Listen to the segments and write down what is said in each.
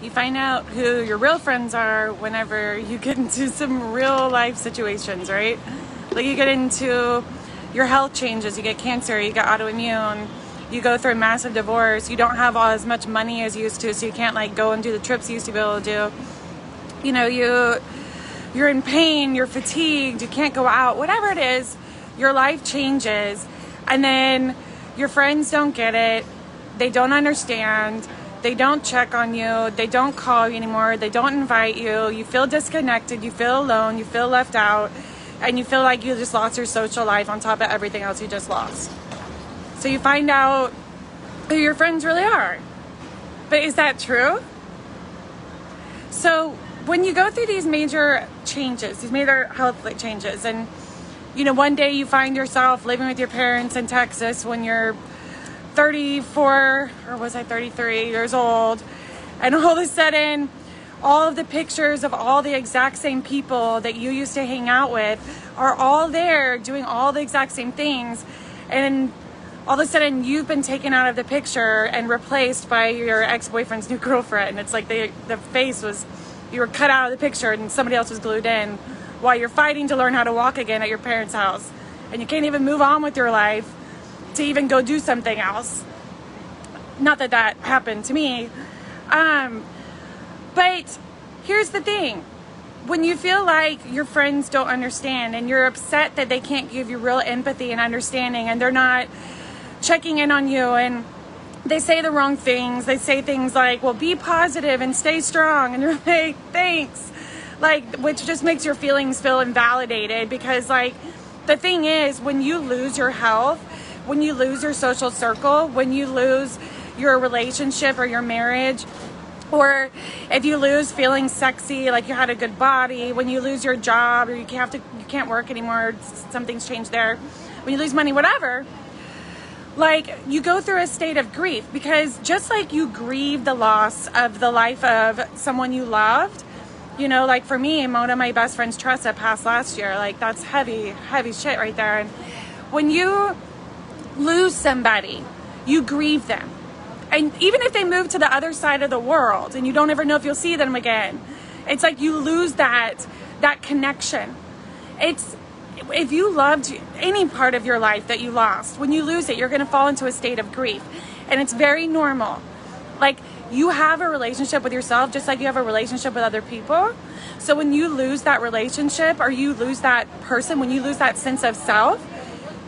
You find out who your real friends are whenever you get into some real life situations, right? Like you get into your health changes, you get cancer, you get autoimmune, you go through a massive divorce, you don't have as much money as you used to, so you can't like go and do the trips you used to be able to do. You know, you're in pain, you're fatigued, you can't go out, whatever it is, your life changes, and then your friends don't get it, they don't understand, they don't check on you, they don't call you anymore, they don't invite you, you feel disconnected, you feel alone, you feel left out, and you feel like you just lost your social life on top of everything else you just lost. So you find out who your friends really are. But is that true? So when you go through these major changes, these major health changes, and you know, one day you find yourself living with your parents in Texas when you're 34, or was I 33 years old, and all of a sudden all of the pictures of all the exact same people that you used to hang out with are all there doing all the exact same things, and all of a sudden you've been taken out of the picture and replaced by your ex-boyfriend's new girlfriend. It's like the face was, you were cut out of the picture and somebody else was glued in while you're fighting to learn how to walk again at your parents' house, and you can't even move on with your life to even go do something else. Not that that happened to me, but here's the thing. When you feel like your friends don't understand and you're upset that they can't give you real empathy and understanding, and they're not checking in on you, and they say the wrong things, they say things like, well, be positive and stay strong, and you're like, thanks, like, which just makes your feelings feel invalidated. Because like, the thing is, when you lose your health, when you lose your social circle, when you lose your relationship or your marriage, or if you lose feeling sexy, like you had a good body, when you lose your job, or you can't work anymore, something's changed there, when you lose money, whatever, like you go through a state of grief. Because just like you grieve the loss of the life of someone you loved, you know, like for me, one of my best friends, Tressa, passed last year. Like that's heavy shit right there. And when you lose somebody, you grieve them. And even if they move to the other side of the world and you don't ever know if you'll see them again, it's like you lose that connection. It's, if you loved any part of your life that you lost, when you lose it, you're going to fall into a state of grief. And it's very normal. Like, you have a relationship with yourself just like you have a relationship with other people. So when you lose that relationship, or you lose that person, when you lose that sense of self,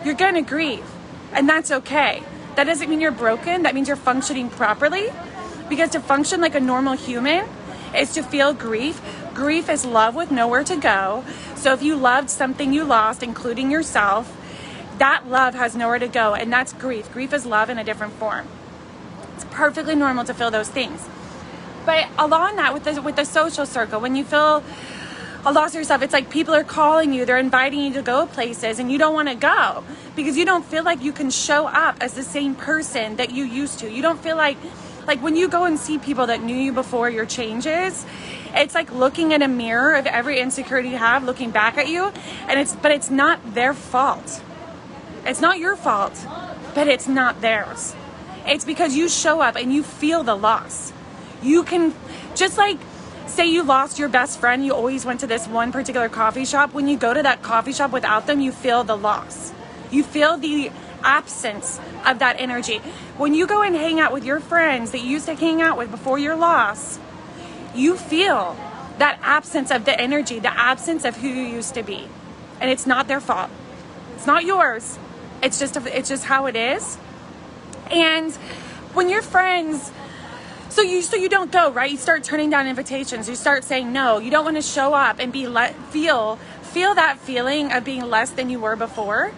you're going to grieve. And that's okay. That doesn't mean you're broken. That means you're functioning properly. Because to function like a normal human is to feel grief. Grief is love with nowhere to go. So if you loved something you lost, including yourself, that love has nowhere to go, and that's grief. Grief is love in a different form. It's perfectly normal to feel those things. But along that, with the social circle, when you feel a loss of yourself, it's like people are calling you, they're inviting you to go places, and you don't want to go because you don't feel like you can show up as the same person that you used to. You don't feel like when you go and see people that knew you before your changes, it's like looking in a mirror of every insecurity you have, looking back at you, and but it's not their fault. It's not your fault, but it's not theirs. It's because you show up and you feel the loss. You can, just like, say you lost your best friend, you always went to this one particular coffee shop. When you go to that coffee shop without them, you feel the loss. You feel the absence of that energy. When you go and hang out with your friends that you used to hang out with before your loss, you feel that absence of the energy, the absence of who you used to be. And it's not their fault. It's not yours. It's just how it is. And when your friends, so you don't go, right? You start turning down invitations. You start saying no. You don't want to show up and feel that feeling of being less than you were before.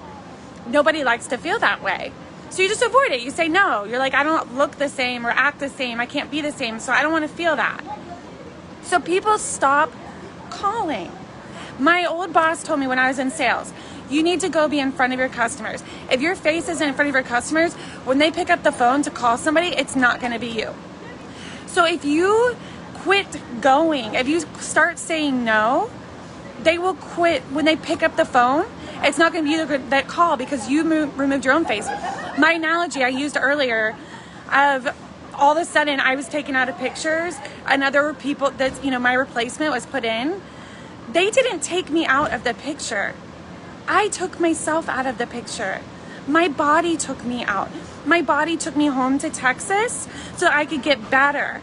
Nobody likes to feel that way. So you just avoid it. You say no. You're like, I don't look the same or act the same. I can't be the same. So I don't want to feel that. So people stop calling. My old boss told me when I was in sales, you need to go be in front of your customers. If your face isn't in front of your customers, when they pick up the phone to call somebody, it's not going to be you. So if you quit going, if you start saying no, they will quit when they pick up the phone. It's not going to be you that call because you removed your own face. My analogy I used earlier of all of a sudden I was taken out of pictures and other people that, you know, my replacement was put in, they didn't take me out of the picture. I took myself out of the picture. My body took me out. My body took me home to Texas so I could get better.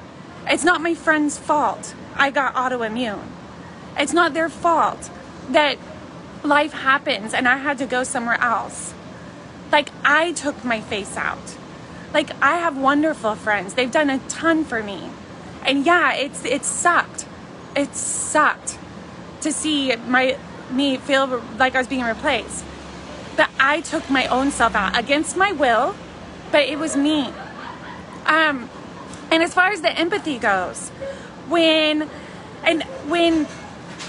It's not my friend's fault I got autoimmune. It's not their fault that life happens and I had to go somewhere else. Like, I took my face out. Like, I have wonderful friends. They've done a ton for me. And yeah, it sucked. It sucked to see me feel like I was being replaced. But I took my own self out against my will, but it was me. And as far as the empathy goes, when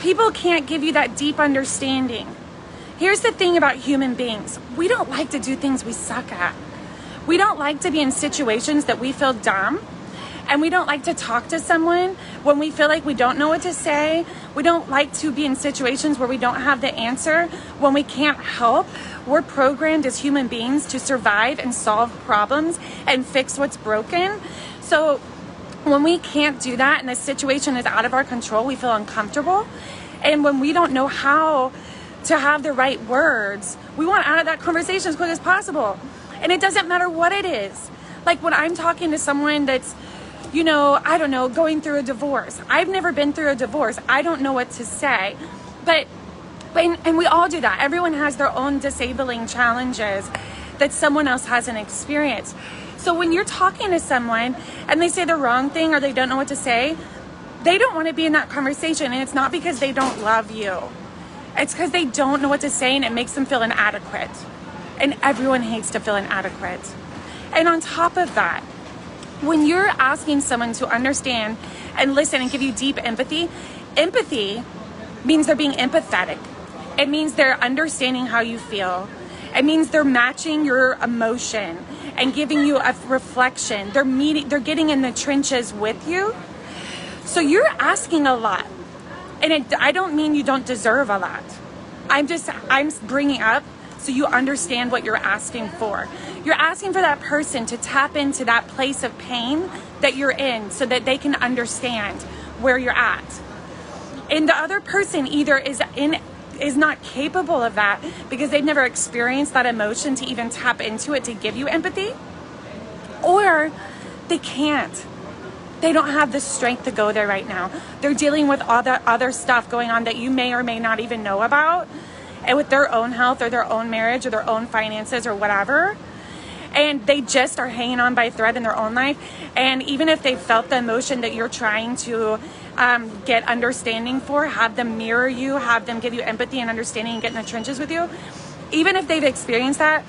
people can't give you that deep understanding, here's the thing about human beings. We don't like to do things we suck at. We don't like to be in situations that we feel dumb. And we don't like to talk to someone when we feel like we don't know what to say. We don't like to be in situations where we don't have the answer, when we can't help. We're programmed as human beings to survive and solve problems and fix what's broken. So when we can't do that and the situation is out of our control, we feel uncomfortable. And when we don't know how to have the right words, we want out of that conversation as quick as possible. And it doesn't matter what it is. Like when I'm talking to someone that's, you know, I don't know, going through a divorce. I've never been through a divorce. I don't know what to say. And we all do that. Everyone has their own disabling challenges that someone else hasn't experienced. So when you're talking to someone and they say the wrong thing or they don't know what to say, they don't want to be in that conversation. And it's not because they don't love you. It's because they don't know what to say and it makes them feel inadequate. And everyone hates to feel inadequate. And on top of that, when you're asking someone to understand and listen and give you deep empathy, empathy means they're being empathetic. It means they're understanding how you feel. It means they're matching your emotion and giving you a reflection. They're getting in the trenches with you. So you're asking a lot. And I don't mean you don't deserve a lot. I'm bringing up so you understand what you're asking for. You're asking for that person to tap into that place of pain that you're in so that they can understand where you're at. And the other person either is not capable of that because they've never experienced that emotion to even tap into it to give you empathy, or they can't. They don't have the strength to go there right now. They're dealing with all the other stuff going on that you may or may not even know about, and with their own health or their own marriage or their own finances or whatever. And they just are hanging on by a thread in their own life. And even if they felt the emotion that you're trying to get understanding for, have them mirror you, have them give you empathy and understanding and get in the trenches with you, even if they've experienced that,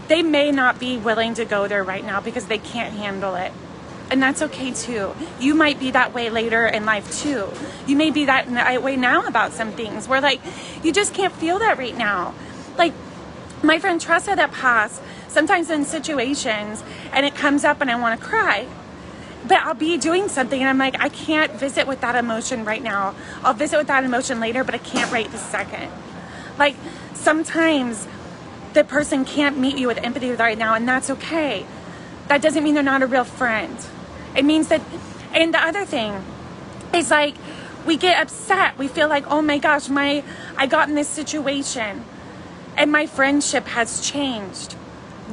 they may not be willing to go there right now because they can't handle it. And that's okay too. You might be that way later in life too. You may be that way now about some things where like, you just can't feel that right now. Like my friend Tressa that passed, sometimes in situations and it comes up and I want to cry, but I'll be doing something and I'm like, I can't visit with that emotion right now. I'll visit with that emotion later, but I can't right this second. Like sometimes the person can't meet you with empathy right now, and that's okay. That doesn't mean they're not a real friend. It means that, and the other thing is like, we get upset. We feel like, oh my gosh, I got in this situation and my friendship has changed.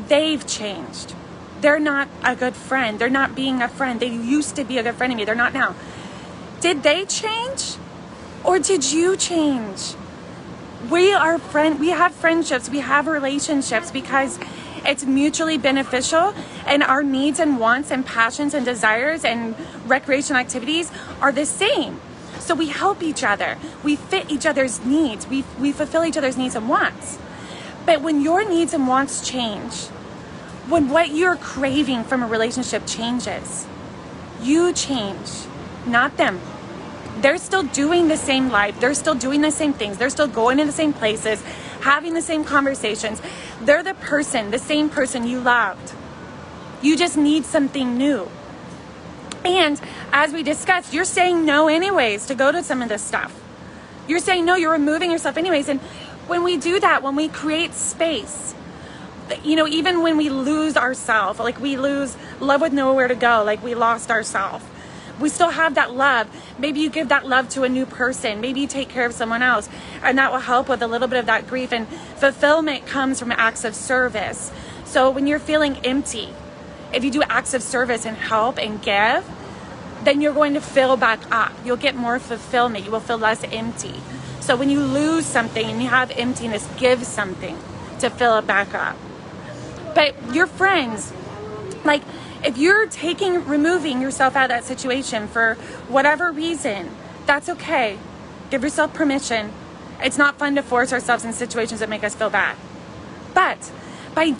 They've changed. They're not a good friend. They're not being a friend. They used to be a good friend to me. They're not now. Did they change? Or did you change? We have friendships. We have relationships because it's mutually beneficial, and our needs and wants and passions and desires and recreational activities are the same. So we help each other. We fit each other's needs. We fulfill each other's needs and wants. But when your needs and wants change, when what you're craving from a relationship changes, you change, not them. They're still doing the same life. They're still doing the same things. They're still going to the same places, having the same conversations. They're the same person you loved. You just need something new. And as we discussed, you're saying no anyways to go to some of this stuff. You're saying no, you're removing yourself anyways. And when we do that, when we create space you know, even when we lose ourselves, like we lose love with nowhere to go, like we lost ourselves, we still have that love. Maybe you give that love to a new person. Maybe you take care of someone else, and that will help with a little bit of that grief. And fulfillment comes from acts of service. So when you're feeling empty, if you do acts of service and help and give, then you're going to fill back up. You'll get more fulfillment. You will feel less empty. So when you lose something and you have emptiness, give something to fill it back up. But your friends, like, if you're removing yourself out of that situation for whatever reason, that's okay. Give yourself permission. It's not fun to force ourselves in situations that make us feel bad. But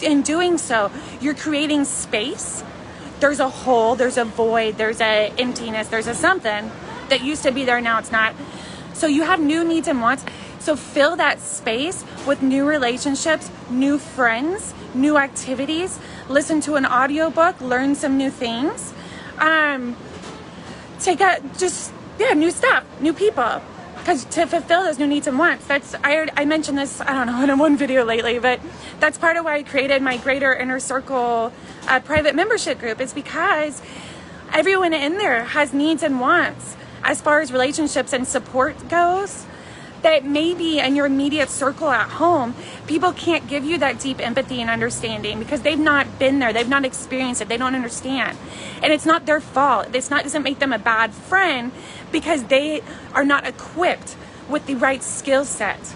in doing so, you're creating space. There's a hole, there's a void, there's a emptiness, there's a something that used to be there, now it's not. So you have new needs and wants. So fill that space with new relationships, new friends, new activities. Listen to an audiobook, learn some new things. New stuff, new people. Because to fulfill those new needs and wants, I mentioned this, I don't know, in one video lately, but that's part of why I created my Greater Inner Circle private membership group. It's because everyone in there has needs and wants as far as relationships and support goes, that maybe in your immediate circle at home, people can't give you that deep empathy and understanding because they've not been there, they've not experienced it, they don't understand. And it's not their fault. Doesn't make them a bad friend because they are not equipped with the right skill set.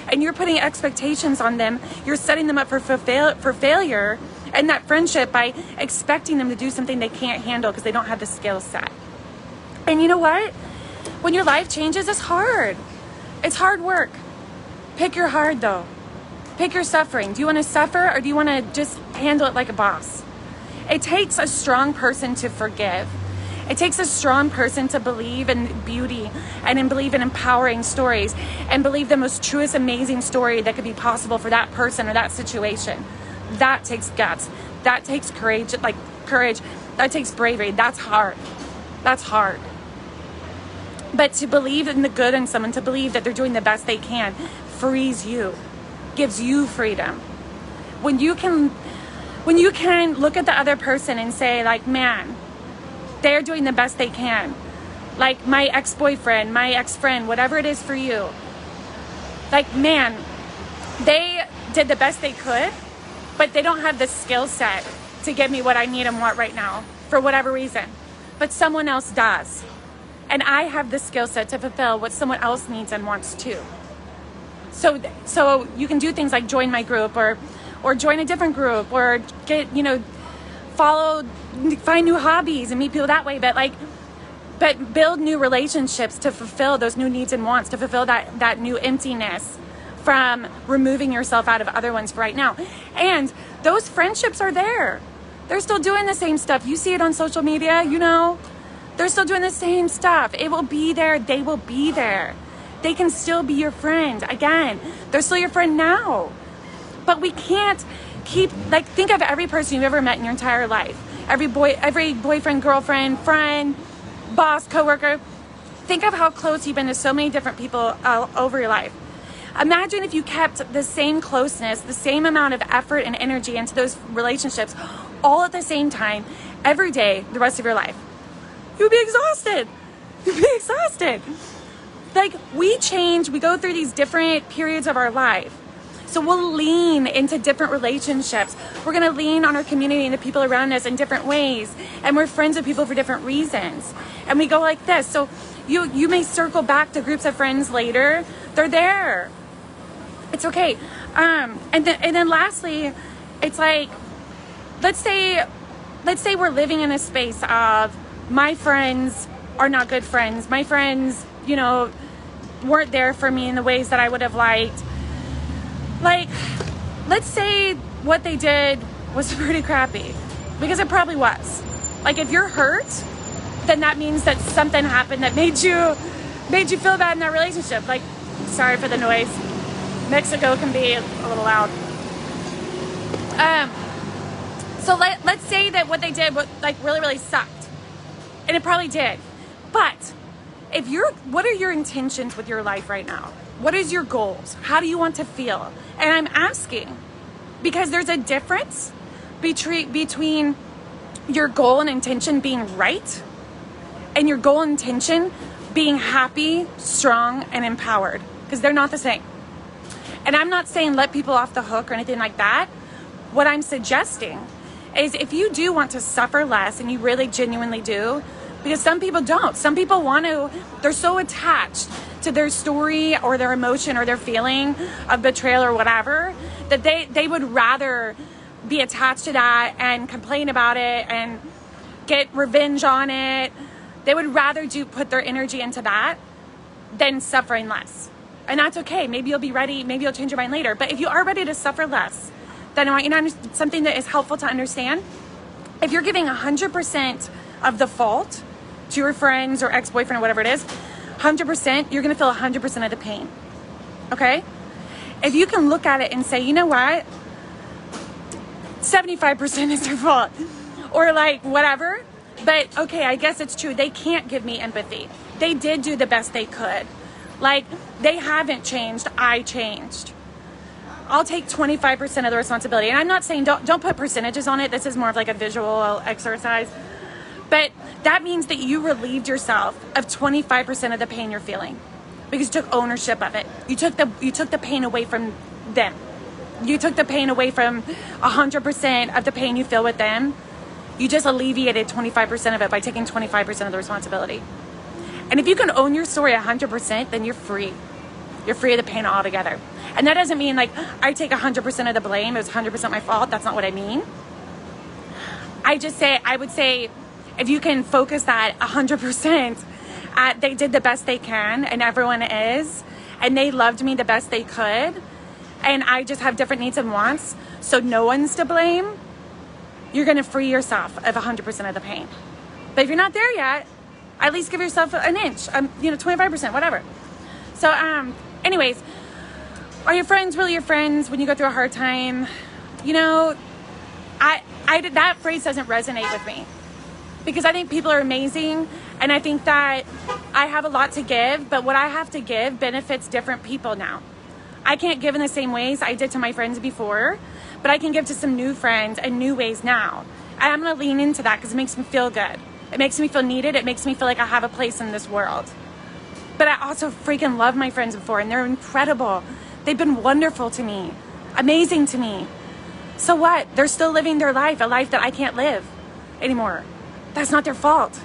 And you're putting expectations on them, you're setting them up for failure in that friendship by expecting them to do something they can't handle because they don't have the skill set. And you know what? When your life changes, it's hard. It's hard work. Pick your hard though. Pick your suffering. Do you want to suffer or do you want to just handle it like a boss? It takes a strong person to forgive. It takes a strong person to believe in beauty and believe in empowering stories and believe the most truest, amazing story that could be possible for that person or that situation. That takes guts. That takes courage. That takes bravery. That's hard. That's hard. But to believe in the good in someone, to believe that they're doing the best they can, frees you, gives you freedom. When you can look at the other person and say, like, man, they're doing the best they can. Like my ex-boyfriend, my ex-friend, whatever it is for you. Like, man, they did the best they could, but they don't have the skill set to give me what I need and want right now, for whatever reason. But someone else does. And I have the skill set to fulfill what someone else needs and wants too. So you can do things like join my group or join a different group or find new hobbies and meet people that way. But build new relationships to fulfill those new needs and wants, to fulfill that new emptiness from removing yourself out of other ones for right now. And those friendships are there. They're still doing the same stuff. You see it on social media, They're still doing the same stuff. It will be there. They will be there. They can still be your friend. Again, they're still your friend now. But we can't think of every person you've ever met in your entire life. Every boyfriend, girlfriend, friend, boss, coworker. Think of how close you've been to so many different people over your life. Imagine if you kept the same closeness, the same amount of effort and energy into those relationships all at the same time, every day, the rest of your life. You'd be exhausted. You'd be exhausted. Like, we change, we go through these different periods of our life. So we'll lean into different relationships. We're going to lean on our community and the people around us in different ways. And we're friends with people for different reasons. And we go like this. So you may circle back to groups of friends later. They're there. It's okay. And then lastly, it's like, let's say we're living in a space of, my friends are not good friends. My friends, weren't there for me in the ways that I would have liked. Like, let's say what they did was pretty crappy, because it probably was. Like, if you're hurt, then that means that something happened that made you feel bad in that relationship. Like, sorry for the noise. Mexico can be a little loud. So let's say that what they did really, really sucked. And it probably did. But what are your intentions with your life right now? What is your goals? How do you want to feel? And I'm asking, Because there's a difference between your goal and intention being right and your goal and intention being happy, strong, and empowered. Because they're not the same. And I'm not saying let people off the hook or anything like that. What I'm suggesting is if you do want to suffer less, and you really genuinely do, because some people don't. Some people they're so attached to their story or their emotion or their feeling of betrayal or whatever, that they would rather be attached to that and complain about it and get revenge on it. They would rather put their energy into that than suffering less. And that's okay. Maybe you'll be ready. Maybe you'll change your mind later. But if you are ready to suffer less, then I want you to understand something that is helpful to understand. If you're giving 100% of the fault to your friends or ex-boyfriend or whatever it is, 100%, you're going to feel 100% of the pain. Okay? If you can look at it and say, you know what? 75% is their fault. Or like whatever. But okay, I guess it's true. They can't give me empathy. They did do the best they could. Like, they haven't changed. I changed. I'll take 25% of the responsibility. And I'm not saying don't put percentages on it. This is more of like a visual exercise. But that means that you relieved yourself of 25% of the pain you're feeling because you took ownership of it. You took the pain away from them. You took the pain away from 100% of the pain you feel with them. You just alleviated 25% of it by taking 25% of the responsibility. And if you can own your story 100%, then you're free. You're free of the pain altogether. And that doesn't mean like I take 100% of the blame. It was 100% my fault. That's not what I mean. I would say if you can focus that 100% at they did the best they can and everyone is, and they loved me the best they could, and I just have different needs and wants, so no one's to blame, you're going to free yourself of 100% of the pain. But if you're not there yet, at least give yourself an inch, 25%, whatever. So, anyways, are your friends really your friends when you go through a hard time? That phrase doesn't resonate with me because I think people are amazing, and I think that I have a lot to give, but what I have to give benefits different people now. I can't give in the same ways I did to my friends before, but I can give to some new friends in new ways now. And I'm going to lean into that because it makes me feel good. It makes me feel needed. It makes me feel like I have a place in this world. But I also freaking love my friends before, and they're incredible. They've been wonderful to me, amazing to me. So what? They're still living their life, a life that I can't live anymore. That's not their fault.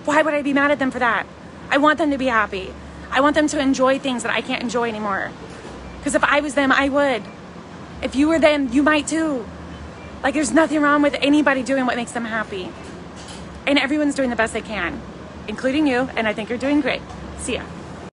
Why would I be mad at them for that? I want them to be happy. I want them to enjoy things that I can't enjoy anymore. Because if I was them, I would. If you were them, you might too. Like, there's nothing wrong with anybody doing what makes them happy. And everyone's doing the best they can, including you, and I think you're doing great. See ya.